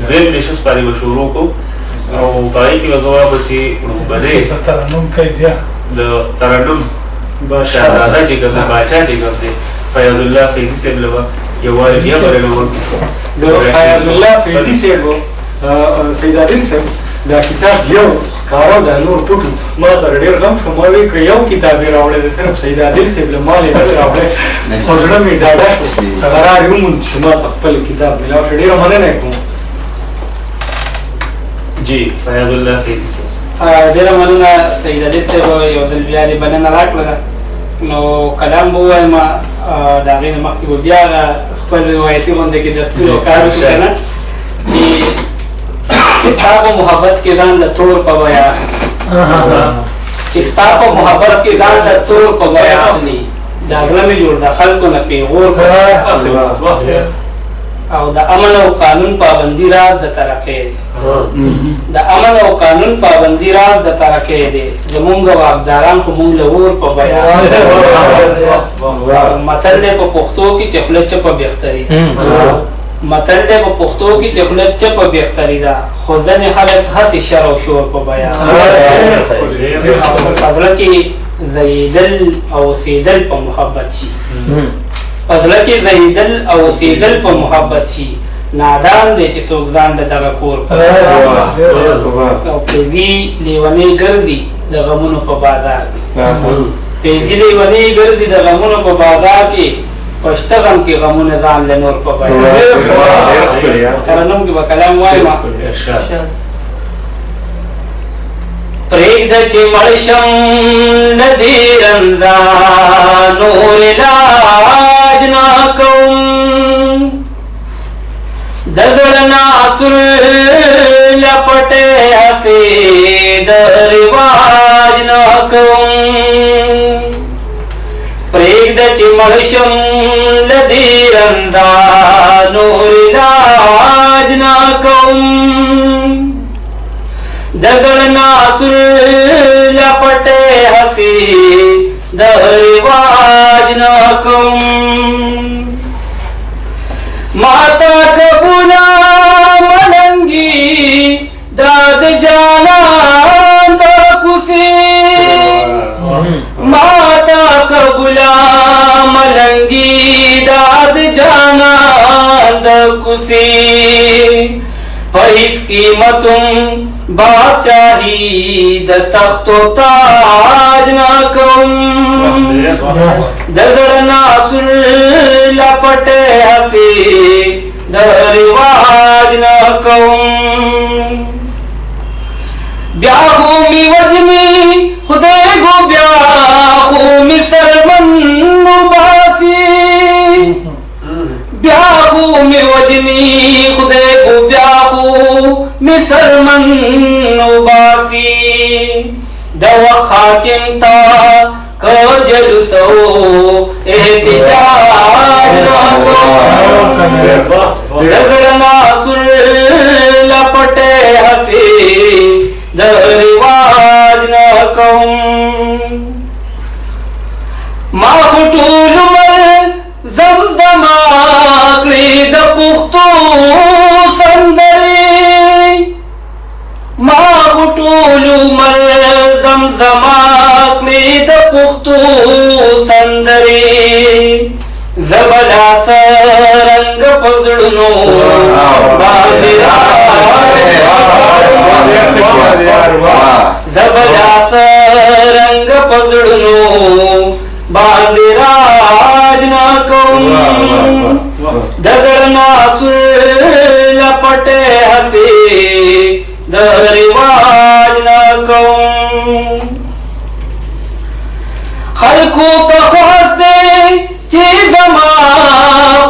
دویم نشست پاری بشورو کو او پای کې وځوا بچي بده ترنم کوي بیا د ترنم شهزاده چې کوم باچا چې کوم دی فیاض الله فیضی صاحب لوا یو واری بیا ورلو د فیاض الله فیضی صاحب سید عادل صاحب دا کتاب یو کارو د نور پټو ما سره ډیر غم شو ما وی یو کتاب راوړل صرف سید عادل صاحب له مال نه راوړل خو زړه می ډاډه شو قرار یو مونږ شما خپل کتاب ملاو ډیر مننه کوم جی فیاض الله فیضی صاحب ډیر مننه سید عادل صاحب یو ځل بیا دې بلنه راکړه نو کلام به وایم دا غي مخکې بیا خپل روایتي غونډه کې دستور کار وکړه چې کتاب محبت کې ځان د تور په بیا چې کتاب محبت کې ځان د تور په بیا اخلي دا غلمي جوړ د خلکو نه پیغور او د امن او قانون پابندي راز د ترقې د امن او قانون پابندي راز د ترقې دي زمونږ واقداران خو مونږ له ور په بیا متل په پښتو کې چې خپل چپ بهتري متل په پښتو کې چې خپل چپ بهتري دا خو ځنه حالت هڅه شر او شور په بیا فضل کې زیدل او سیدل په محبت شي فضل کې زیدل او سیدل په محبت شي نادان دی چې څوک ځان د دغه کور او پیږي لیونی ګرځي د غمونو په بازار کې پیږي لیونی ګرځي د غمونو په بازار کې پښته غم کې غمونه ځان له نور په بازار ترنم کې کلام وایم پرېږده چې مړ شم ندی رندا نور علاج نه کوم د زړه ناصر لپټې هسې د رواج نه کوم پرېږده چې مړ شم ندی رندا نور علاج نه کوم د زړه ناصر لپټې هسې د رواج نه کوم ماتا قبولا ملنگی داد جانان دا کسی ماتا قبولا ملنگی داد جانان دا کسی پیس قیمتم بادشاہی د تخت و تاج نہ کم ددر ناصر لپٹے ہسی د رواج نہ کم بیاہو می وجنی خدے گو بیاہو می سرمن باسی بیاہو می وجنی خدے گو بیاہو می سرمن باسی دو خاکم تا کجل سو احتجاج نہ کو دگر ناصر لپٹے ہسی د رواج نہ کم ما خطول مر زمزما کړی د پښتو سندري ما خطول مر زمزما کړی د پښتو سندري زبلا سرنګ پزړونو باندې زبلا سرنګ پزړونو باندې راج نہ کوم دگر ناصر لپټه هسي د رواج نہ کوم خلقو ته خواسته چې زما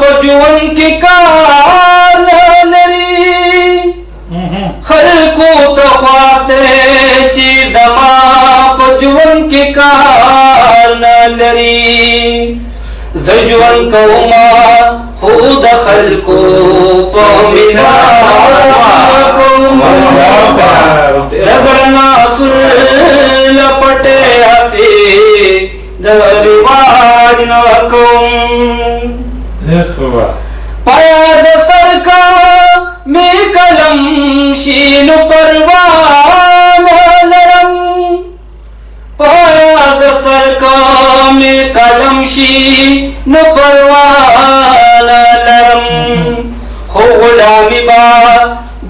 په ژوند کې کار نه لري خلقو ته خواسته چې زما په ژوند کې کار نه لري زه ژوند کومه خو د خلقو په مثال کوم دغه ناصر لپټه هسي د رواج نہ کوم پایا د سرکار می کلم ची न परवान लरम हो गुलामी बा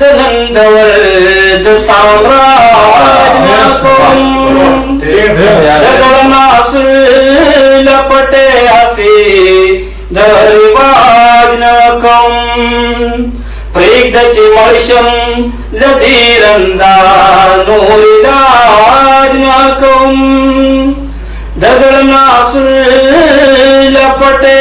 दनंदवर द साम्राज न कोम दगड़ना सुर लपटे आसे दरवाज न कोम प्रेगदचे मळशम लधीरंदा नोरिलाज न कोम दगड़ना सुर लपटे